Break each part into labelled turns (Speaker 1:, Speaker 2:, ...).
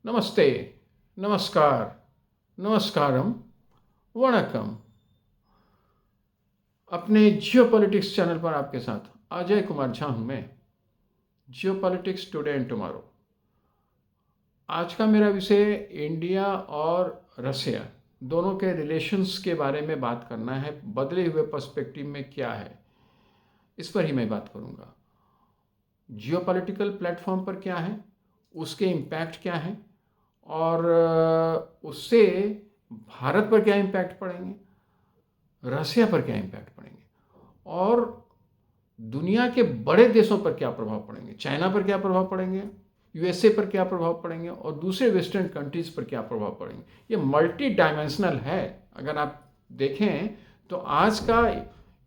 Speaker 1: नमस्ते, नमस्कार, नमस्कारम, वणकम। अपने जियोपॉलिटिक्स चैनल पर आपके साथ अजय कुमार झा हूँ मैं। Geopolitics today and tomorrow. आज का मेरा विषय इंडिया और रसिया दोनों के रिलेशंस के बारे में बात करना है। बदले हुए पर्सपेक्टिव में क्या है, इस पर ही मैं बात करूँगा। जियोपॉलिटिकल प्लेटफॉर्म पर क्या है, उसके इम्पैक्ट क्या है, और उससे भारत पर क्या इम्पैक्ट पड़ेंगे, रसिया पर क्या इम्पैक्ट पड़ेंगे, और दुनिया के बड़े देशों पर क्या प्रभाव पड़ेंगे। चाइना पर क्या प्रभाव पड़ेंगे, यूएसए पर क्या प्रभाव पड़ेंगे, और दूसरे वेस्टर्न कंट्रीज पर क्या प्रभाव पड़ेंगे। ये मल्टी डायमेंशनल है। अगर आप देखें तो आज का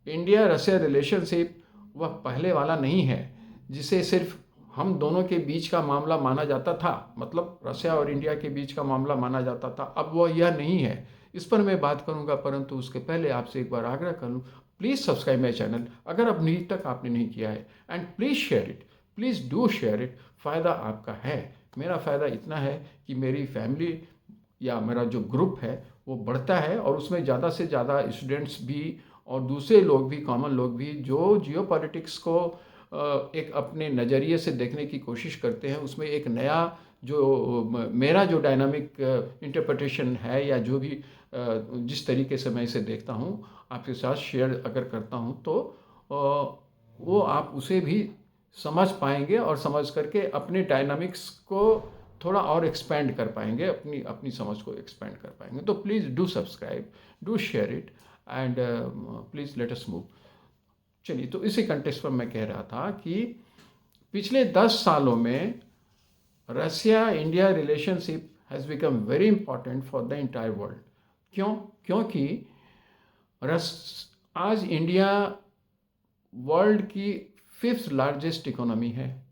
Speaker 1: इंडिया रसिया रिलेशनशिप वह पहले वाला नहीं है जिसे सिर्फ हम दोनों के बीच का मामला माना जाता था, मतलब रसिया और इंडिया के बीच का मामला माना जाता था। अब वह यह नहीं है। इस पर मैं बात करूंगा, परंतु उसके पहले आपसे एक बार आग्रह कर लूँ, प्लीज़ सब्सक्राइब माई चैनल अगर अभी तक आपने नहीं किया है, and please share it, please do share it. फ़ायदा आपका है, मेरा फ़ायदा इतना है कि मेरी फैमिली या मेरा जो ग्रुप है वो बढ़ता है, और उसमें ज़्यादा से ज़्यादा स्टूडेंट्स भी और दूसरे लोग भी, कॉमन लोग भी, जो जियो पॉलिटिक्स को एक अपने नज़रिए से देखने की कोशिश करते हैं, उसमें एक नया जो मेरा जो डायनामिक इंटरप्रिटेशन है, या जो भी जिस तरीके से मैं इसे देखता हूँ, आपके साथ शेयर अगर करता हूँ, तो वो आप उसे भी समझ पाएंगे, और समझ करके अपने डायनामिक्स को थोड़ा और एक्सपेंड कर पाएंगे, अपनी अपनी समझ को एक्सपेंड कर पाएंगे। तो please do subscribe, do share it, and please let us move. चलिए, तो इसी कंटेक्स्ट पर मैं कह रहा था कि पिछले 10 सालों में Russia India relationship has become very important for the entire world. क्यों? क्योंकि रस आज इंडिया वर्ल्ड की 5th लार्जेस्ट इकोनॉमी है।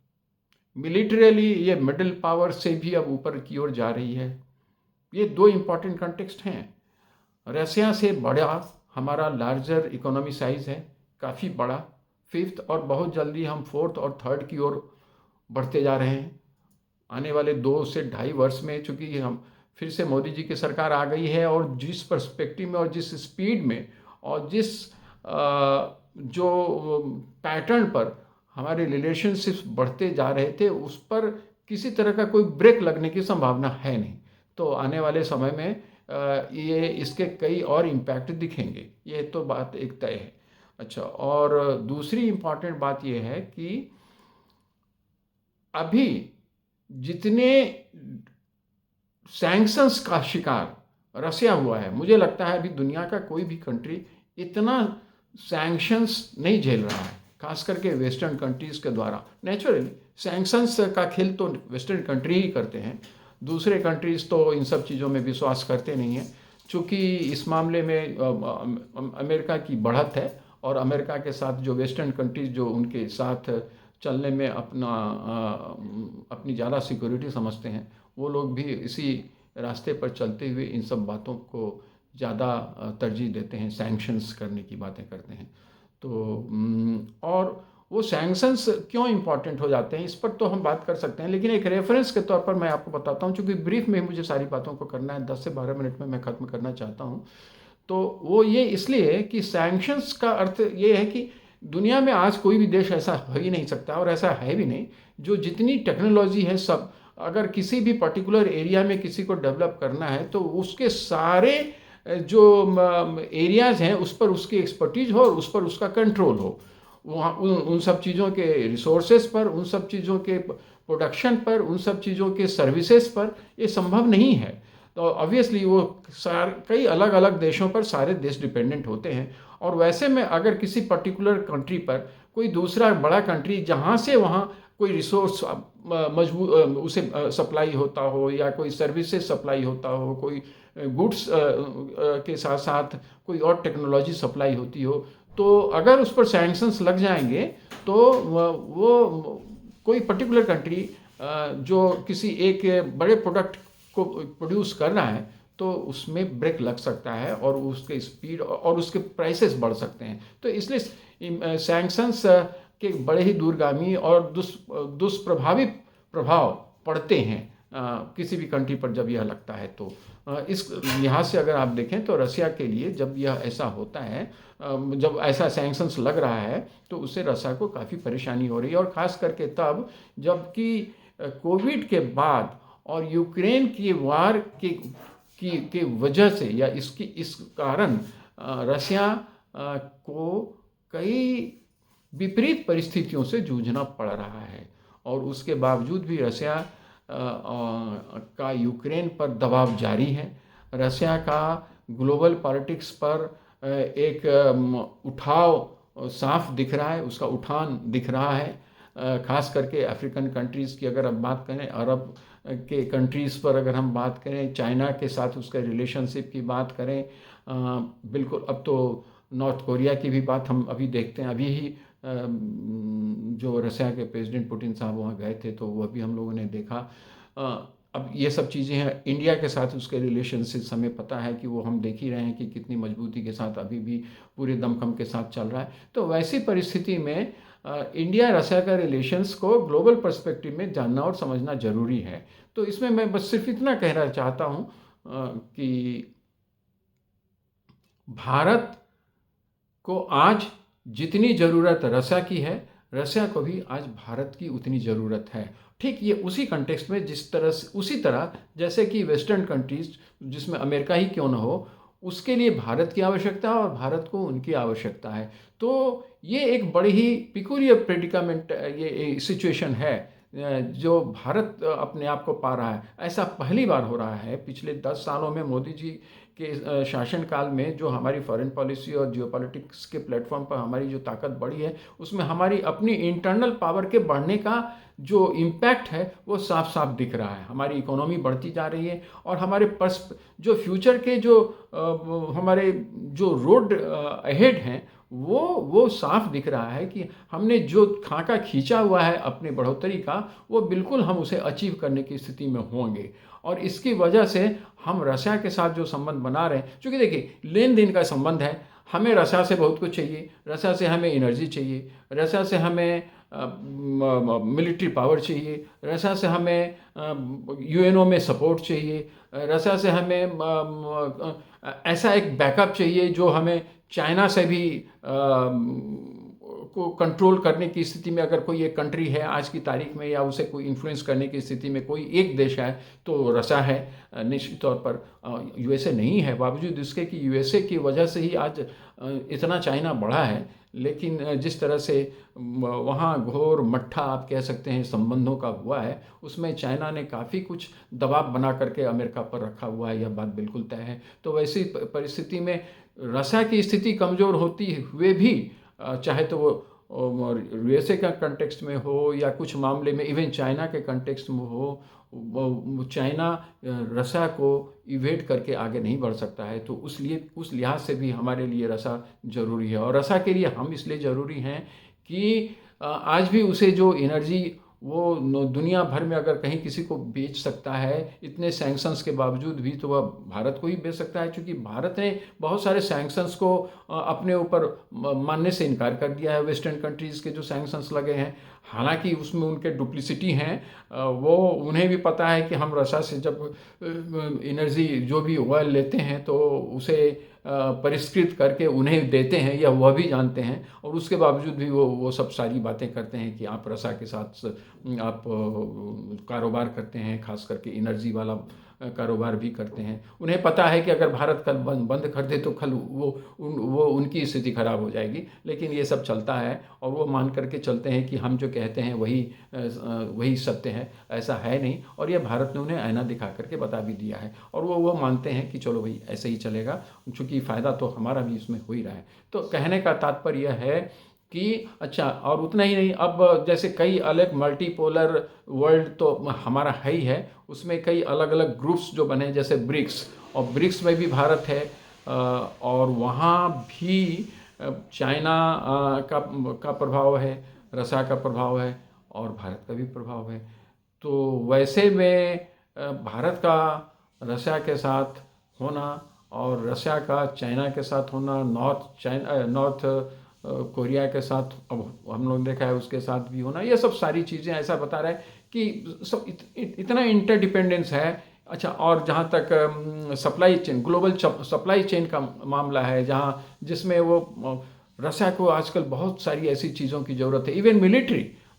Speaker 1: मिलिटरीली ये मिडिल पावर से भी अब ऊपर की ओर जा रही है। ये दो इम्पॉर्टेंट कंटेक्स्ट हैं। रसिया से बड़ा हमारा लार्जर इकोनॉमी साइज़ है, काफ़ी बड़ा, 5th, और बहुत जल्दी हम 4th और 3rd की ओर बढ़ते जा रहे हैं। आने वाले 2 से ढाई वर्ष में, चूँकि हम फिर से मोदी जी की सरकार आ गई है, और जिस पर्सपेक्टिव में और जिस स्पीड में और जिस जो पैटर्न पर हमारे रिलेशनशिप्स बढ़ते जा रहे थे, उस पर किसी तरह का कोई ब्रेक लगने की संभावना है नहीं। तो आने वाले समय में ये इसके कई और इम्पैक्ट दिखेंगे, ये तो बात एक तय है। अच्छा, और दूसरी इम्पॉर्टेंट बात ये है कि अभी जितने सैंक्शंस का शिकार रसिया हुआ है, मुझे लगता है अभी दुनिया का कोई भी कंट्री इतना सैंक्शंस नहीं झेल रहा है, खास करके वेस्टर्न कंट्रीज़ के द्वारा। नेचुरली सैंक्शंस का खेल तो वेस्टर्न कंट्री ही करते हैं, दूसरे कंट्रीज़ तो इन सब चीज़ों में विश्वास करते नहीं हैं। चूँकि इस मामले में अमेरिका की बढ़त है, और अमेरिका के साथ जो वेस्टर्न कंट्रीज़ जो उनके साथ चलने में अपनी ज़्यादा सिक्योरिटी समझते हैं, वो लोग भी इसी रास्ते पर चलते हुए इन सब बातों को ज़्यादा तरजीह देते हैं, सैंक्शंस करने की बातें करते हैं। तो और वो सैंक्शंस क्यों इम्पॉर्टेंट हो जाते हैं, इस पर तो हम बात कर सकते हैं, लेकिन एक रेफरेंस के तौर पर मैं आपको बताता हूँ, चूँकि ब्रीफ में मुझे सारी बातों को करना है, 10 से 12 मिनट में मैं ख़त्म करना चाहता हूँ। तो वो ये इसलिए कि सैंक्शंस का अर्थ ये है कि दुनिया में आज कोई भी देश ऐसा हो ही नहीं सकता, और ऐसा है भी नहीं, जो जितनी टेक्नोलॉजी है सब, अगर किसी भी पर्टिकुलर एरिया में किसी को डेवलप करना है, तो उसके सारे जो एरियाज़ हैं उस पर उसकी एक्सपर्टीज हो, और उस पर उसका कंट्रोल हो। वहाँ उन सब चीज़ों के रिसोर्सेज पर, उन सब चीज़ों के प्रोडक्शन पर, उन सब चीज़ों के सर्विसेज पर ये संभव नहीं है। तो ऑब्वियसली वो कई अलग अलग देशों पर सारे देश डिपेंडेंट होते हैं, और वैसे में अगर किसी पर्टिकुलर कंट्री पर कोई दूसरा बड़ा कंट्री जहाँ से वहाँ कोई रिसोर्स मजबूत उसे सप्लाई होता हो, या कोई सर्विसेज सप्लाई होता हो, कोई गुड्स के साथ साथ कोई और टेक्नोलॉजी सप्लाई होती हो, तो अगर उस पर सैंक्शंस लग जाएंगे, तो वो कोई पर्टिकुलर कंट्री जो किसी एक बड़े प्रोडक्ट को प्रोड्यूस कर रहा है, तो उसमें ब्रेक लग सकता है, और उसके स्पीड और उसके प्राइसेस बढ़ सकते हैं। तो इसलिए सैंक्शंस के बड़े ही दूरगामी और दुष्प्रभावी प्रभाव पड़ते हैं किसी भी कंट्री पर जब यह लगता है तो इस लिहाज से अगर आप देखें तो रसिया के लिए जब यह ऐसा होता है, जब ऐसा सैंक्शंस लग रहा है तो उससे रसिया को काफ़ी परेशानी हो रही है। और ख़ास करके तब जबकि कोविड के बाद और यूक्रेन की वार की वजह से या इस कारण रसिया को कई विपरीत परिस्थितियों से जूझना पड़ रहा है। और उसके बावजूद भी रसिया का यूक्रेन पर दबाव जारी है। रसिया का ग्लोबल पॉलिटिक्स पर एक उठाव साफ दिख रहा है, उसका उठान दिख रहा है। ख़ास करके अफ्रीकन कंट्रीज़ की अगर हम बात करें, अरब के कंट्रीज़ पर अगर हम बात करें, चाइना के साथ उसके रिलेशनशिप की बात करें, बिल्कुल अब तो नॉर्थ कोरिया की भी बात हम अभी देखते हैं। अभी ही जो रसिया के प्रेसिडेंट पुतिन साहब वहाँ गए थे तो वह भी हम लोगों ने देखा। अब ये सब चीज़ें हैं। इंडिया के साथ उसके रिलेशनशिप हमें पता है कि वो हम देख ही रहे हैं कि कितनी मजबूती के साथ अभी भी पूरे दमखम के साथ चल रहा है। तो वैसी परिस्थिति में इंडिया रसिया का रिलेशंस को ग्लोबल पर्सपेक्टिव में जानना और समझना ज़रूरी है। तो इसमें मैं बस सिर्फ इतना कहना चाहता हूँ कि भारत को आज जितनी ज़रूरत रसिया की है, रसिया को भी आज भारत की उतनी ज़रूरत है। ठीक ये उसी कंटेक्स्ट में जिस तरह से, उसी तरह जैसे कि वेस्टर्न कंट्रीज जिसमें अमेरिका ही क्यों न हो, उसके लिए भारत की आवश्यकता है और भारत को उनकी आवश्यकता है। तो ये एक बड़ी ही पिकुलियर प्रेडिकामेंट, ये सिचुएशन है जो भारत अपने आप को पा रहा है। ऐसा पहली बार हो रहा है पिछले 10 सालों में मोदी जी के शासनकाल में, जो हमारी फॉरेन पॉलिसी और जियोपॉलिटिक्स के प्लेटफॉर्म पर हमारी जो ताकत बढ़ी है, उसमें हमारी अपनी इंटरनल पावर के बढ़ने का जो इम्पैक्ट है वो साफ साफ दिख रहा है। हमारी इकोनॉमी बढ़ती जा रही है और हमारे जो फ्यूचर के जो हमारे जो रोड अहेड हैं वो साफ दिख रहा है कि हमने जो खाका खींचा हुआ है अपने बढ़ोतरी का, वो बिल्कुल हम उसे अचीव करने की स्थिति में होंगे। और इसकी वजह से हम रसिया के साथ जो संबंध बना रहे हैं, क्योंकि देखिए लेन देन का संबंध है, हमें रसिया से बहुत कुछ चाहिए, रसिया से हमें एनर्जी चाहिए, रसिया से हमें मिलिट्री पावर चाहिए, रसिया से हमें यूएनओ में सपोर्ट चाहिए, रसिया से हमें ऐसा एक बैकअप चाहिए जो हमें चाइना से भी को कंट्रोल करने की स्थिति में, अगर कोई एक कंट्री है आज की तारीख में या उसे कोई इन्फ्लुएंस करने की स्थिति में कोई एक देश है तो रसिया है। निश्चित तौर पर यूएसए नहीं है, बावजूद इसके कि यूएसए की वजह से ही आज इतना चाइना बढ़ा है। लेकिन जिस तरह से वहाँ घोर मट्ठा आप कह सकते हैं संबंधों का हुआ है, उसमें चाइना ने काफ़ी कुछ दबाव बना करके अमेरिका पर रखा हुआ है, यह बात बिल्कुल तय है। तो वैसी परिस्थिति में रसिया की स्थिति कमज़ोर होती हुए भी, चाहे तो वो यूएसए का कंटेक्स्ट में हो या कुछ मामले में इवन चाइना के कंटेक्स्ट में हो, चाइना रसिया को इवेट करके आगे नहीं बढ़ सकता है। तो उस लिहाज से भी हमारे लिए रसिया ज़रूरी है। और रसिया के लिए हम इसलिए ज़रूरी हैं कि आज भी उसे जो एनर्जी वो दुनिया भर में अगर कहीं किसी को बेच सकता है, इतने सैंक्शंस के बावजूद भी, तो वह भारत को ही बेच सकता है। क्योंकि भारत ने बहुत सारे सैंक्शंस को अपने ऊपर मानने से इनकार कर दिया है। वेस्टर्न कंट्रीज़ के जो सैंक्शंस लगे हैं, हालांकि उसमें उनके डुप्लिसिटी हैं, वो उन्हें भी पता है कि हम रसिया से जब एनर्जी जो भी ऑयल लेते हैं तो उसे परिष्कृत करके उन्हें देते हैं, या वह भी जानते हैं, और उसके बावजूद भी वो सब सारी बातें करते हैं कि आप रसिया के साथ आप कारोबार करते हैं, खास करके एनर्जी वाला कारोबार भी करते हैं। उन्हें पता है कि अगर भारत कल बंद कर दे तो कल वो उनकी स्थिति खराब हो जाएगी। लेकिन ये सब चलता है और वो मान करके चलते हैं कि हम जो कहते हैं वही सत्य है। ऐसा है नहीं, और ये भारत ने उन्हें आईना दिखा करके बता भी दिया है, और वो मानते हैं कि चलो भाई ऐसे ही चलेगा, चूँकि फ़ायदा तो हमारा भी इसमें हो ही रहा है। तो कहने का तात्पर्य यह है कि अच्छा, और उतना ही नहीं, अब जैसे कई अलग मल्टीपोलर वर्ल्ड तो हमारा है ही है, उसमें कई अलग अलग ग्रुप्स जो बने, जैसे ब्रिक्स, और ब्रिक्स में भी भारत है, और वहाँ भी चाइना का प्रभाव है, रसिया का प्रभाव है, और भारत का भी प्रभाव है। तो वैसे में भारत का रसिया के साथ होना और रसिया का चाइना के साथ होना, नॉर्थ कोरिया के साथ अब हम लोग देखा है उसके साथ भी होना, ये सब सारी चीज़ें ऐसा बता रहा है कि सब इतना इंटरडिपेंडेंस है। अच्छा, और जहाँ तक supply chain, global supply chain का मामला है, जहाँ जिसमें वो रसिया को आजकल बहुत सारी ऐसी चीज़ों की ज़रूरत है। इवन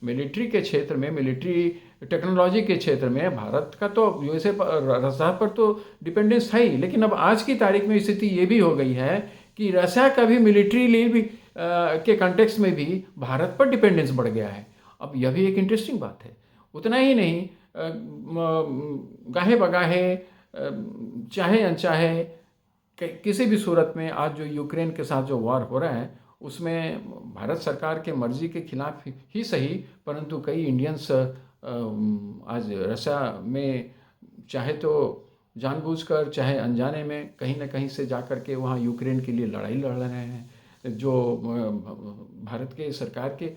Speaker 1: मिलिट्री के क्षेत्र में, मिलिट्री टेक्नोलॉजी के क्षेत्र में भारत का तो यूएसए पर, रसिया पर तो डिपेंडेंस है ही, लेकिन अब आज की तारीख में स्थिति ये भी हो गई है कि रसिया का भी मिलिट्री भी के कंटेक्स्ट में भी भारत पर डिपेंडेंस बढ़ गया है। अब यह भी एक इंटरेस्टिंग बात है। उतना ही नहीं, गाहे बगाहे, चाहे अनचाहे, किसी भी सूरत में आज जो यूक्रेन के साथ जो वॉर हो रहा है, उसमें भारत सरकार के मर्जी के खिलाफ ही सही, परंतु कई इंडियंस आज रसिया में चाहे तो जानबूझकर चाहे अनजाने में कहीं ना कहीं से जाकर के वहाँ यूक्रेन के लिए लड़ाई लड़ रहे हैं, जो भारत के सरकार के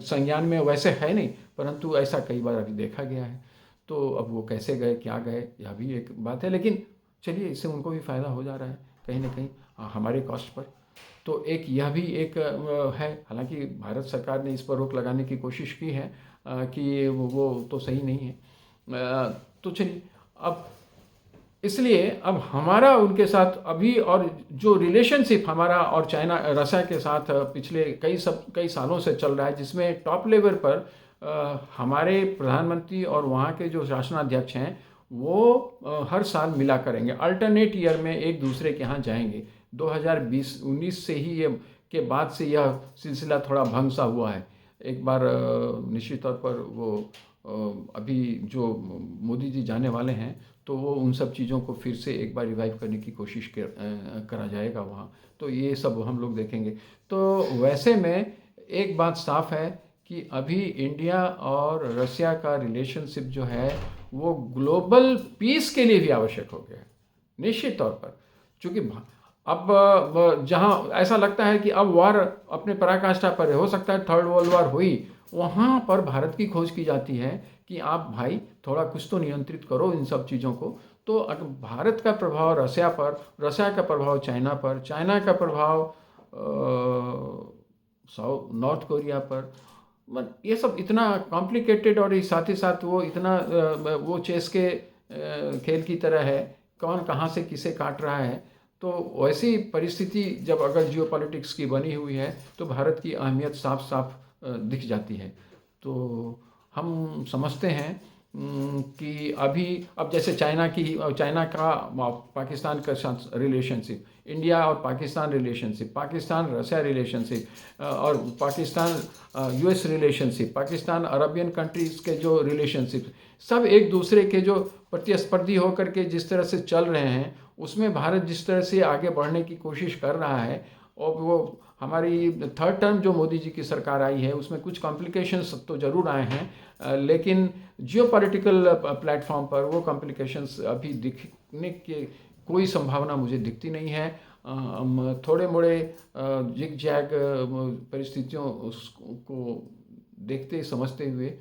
Speaker 1: संज्ञान में वैसे है नहीं, परंतु ऐसा कई बार अभी देखा गया है। तो अब वो कैसे गए, क्या गए, यह भी एक बात है, लेकिन चलिए, इससे उनको भी फ़ायदा हो जा रहा है कहीं ना कहीं हमारे कॉस्ट पर। तो एक यह भी एक है। हालांकि भारत सरकार ने इस पर रोक लगाने की कोशिश की है कि वो तो सही नहीं है। तो चलिए, अब इसलिए अब हमारा उनके साथ अभी, और जो रिलेशनशिप हमारा और चाइना रसिया के साथ पिछले कई सालों से चल रहा है, जिसमें टॉप लेवल पर हमारे प्रधानमंत्री और वहाँ के जो शासनाध्यक्ष हैं वो हर साल मिला करेंगे, अल्टरनेट ईयर में एक दूसरे के यहाँ जाएंगे। 2019 से ही ये के बाद से यह सिलसिला थोड़ा भंग सा हुआ है। एक बार निश्चित तौर पर वो अभी जो मोदी जी जाने वाले हैं, तो वो उन सब चीज़ों को फिर से एक बार रिवाइव करने की कोशिश करा जाएगा वहाँ। तो ये सब हम लोग देखेंगे। तो वैसे में एक बात साफ है कि अभी इंडिया और रसिया का रिलेशनशिप जो है वो ग्लोबल पीस के लिए भी आवश्यक हो गया है, निश्चित तौर पर। चूँकि अब जहाँ ऐसा लगता है कि अब वार अपने पराकाष्ठा पर है, हो सकता है थर्ड वर्ल्ड वार हुई, वहाँ पर भारत की खोज की जाती है कि आप भाई थोड़ा कुछ तो नियंत्रित करो इन सब चीज़ों को। तो अगर भारत का प्रभाव रसिया पर, रसिया का प्रभाव चाइना पर, चाइना का प्रभाव नॉर्थ कोरिया पर, ये सब इतना कॉम्प्लिकेटेड, और साथ ही साथ वो इतना वो चेस के खेल की तरह है, कौन कहाँ से किसे काट रहा है। तो वैसी परिस्थिति जब अगर जियोपॉलिटिक्स की बनी हुई है, तो भारत की अहमियत साफ साफ दिख जाती है। तो हम समझते हैं कि अभी अब जैसे चाइना का पाकिस्तान के साथ रिलेशनशिप, इंडिया और पाकिस्तान रिलेशनशिप, पाकिस्तान रसिया रिलेशनशिप, और Pakistan US relationship, Pakistan Arabian countries के जो रिलेशनशिप, सब एक दूसरे के जो प्रतिस्पर्धी होकर के जिस तरह से चल रहे हैं, उसमें भारत जिस तरह से आगे बढ़ने की कोशिश कर रहा है, और वो हमारी थर्ड टर्म जो मोदी जी की सरकार आई है, उसमें कुछ कॉम्प्लिकेशंस तो ज़रूर आए हैं, लेकिन जियोपॉलिटिकल प्लेटफॉर्म पर वो कॉम्प्लिकेशंस अभी दिखने की कोई संभावना मुझे दिखती नहीं है। थोड़े मोड़े जिग जैग परिस्थितियों को देखते समझते हुए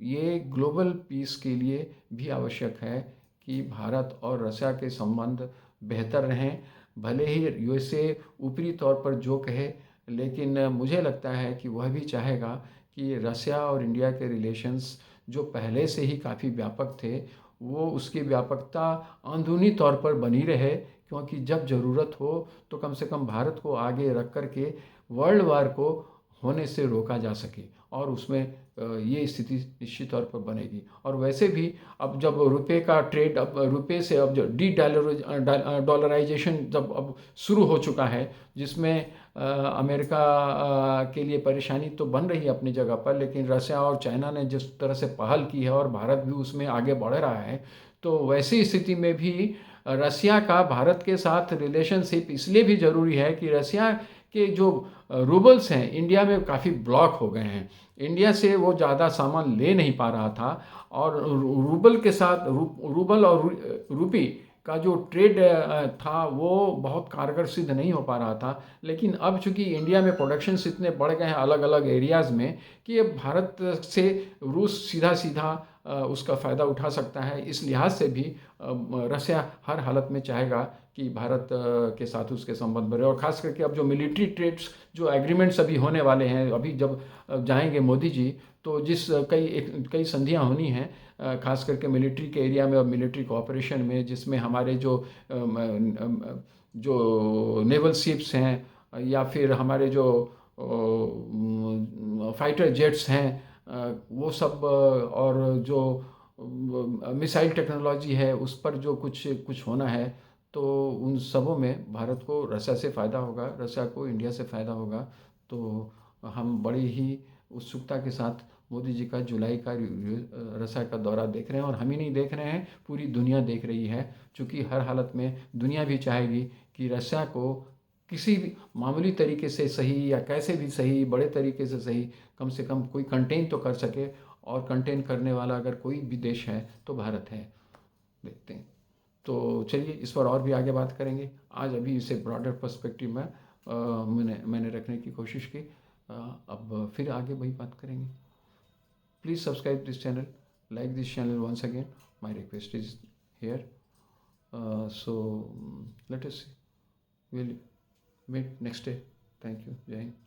Speaker 1: ये ग्लोबल पीस के लिए भी आवश्यक है कि भारत और रसिया के संबंध बेहतर रहें। भले ही यूएसए ऊपरी तौर पर जो कहे, लेकिन मुझे लगता है कि वह भी चाहेगा कि रसिया और इंडिया के रिलेशंस जो पहले से ही काफ़ी व्यापक थे, वो उसकी व्यापकता अंदरूनी तौर पर बनी रहे, क्योंकि जब ज़रूरत हो तो कम से कम भारत को आगे रख कर के वर्ल्ड वार को होने से रोका जा सके, और उसमें ये स्थिति निश्चित तौर पर बनेगी। और वैसे भी अब जब रुपए का ट्रेड, अब रुपए से अब जो डॉलराइजेशन जब अब शुरू हो चुका है, जिसमें अमेरिका के लिए परेशानी तो बन रही है अपनी जगह पर, लेकिन रसिया और चाइना ने जिस तरह से पहल की है और भारत भी उसमें आगे बढ़ रहा है, तो वैसी स्थिति में भी रसिया का भारत के साथ रिलेशनशिप इसलिए भी ज़रूरी है कि रसिया के जो रूबल्स हैं इंडिया में काफ़ी ब्लॉक हो गए हैं। इंडिया से वो ज़्यादा सामान ले नहीं पा रहा था, और रूबल के साथ रूबल और रूपी का जो ट्रेड था वो बहुत कारगर सिद्ध नहीं हो पा रहा था। लेकिन अब चूंकि इंडिया में प्रोडक्शंस इतने बढ़ गए हैं अलग अलग एरियाज़ में, कि अब भारत से रूस सीधा सीधा उसका फ़ायदा उठा सकता है। इस लिहाज से भी रसिया हर हालत में चाहेगा कि भारत के साथ उसके संबंध बढ़े, और ख़ास करके अब जो मिलिट्री ट्रेड्स जो एग्रीमेंट्स अभी होने वाले हैं, अभी जब जाएंगे मोदी जी, तो कई संधियां होनी हैं, खास करके मिलिट्री के एरिया में और मिलिट्री कोऑपरेशन में, जिसमें हमारे जो नेवल शिप्स हैं या फिर हमारे जो फाइटर जेट्स हैं, वो सब, और जो मिसाइल टेक्नोलॉजी है उस पर जो कुछ कुछ होना है, तो उन सबों में भारत को रसिया से फ़ायदा होगा, रसिया को इंडिया से फ़ायदा होगा। तो हम बड़ी ही उत्सुकता के साथ मोदी जी का जुलाई का रसिया का दौरा देख रहे हैं, और हम ही नहीं देख रहे हैं, पूरी दुनिया देख रही है, क्योंकि हर हालत में दुनिया भी चाहेगी कि रसिया को किसी भी मामूली तरीके से सही या कैसे भी सही, बड़े तरीके से कम कोई कंटेन तो कर सके, और कंटेन करने वाला अगर कोई भी देश है तो भारत है। देखते हैं। तो चलिए इस पर और भी आगे बात करेंगे। आज अभी इसे ब्रॉडर पर्सपेक्टिव में मैंने रखने की कोशिश की। अब फिर आगे वही बात करेंगे। Please subscribe this channel, like this channel once again. My request is here. So let us see. We'll meet next day. Thank you. Jai Hind.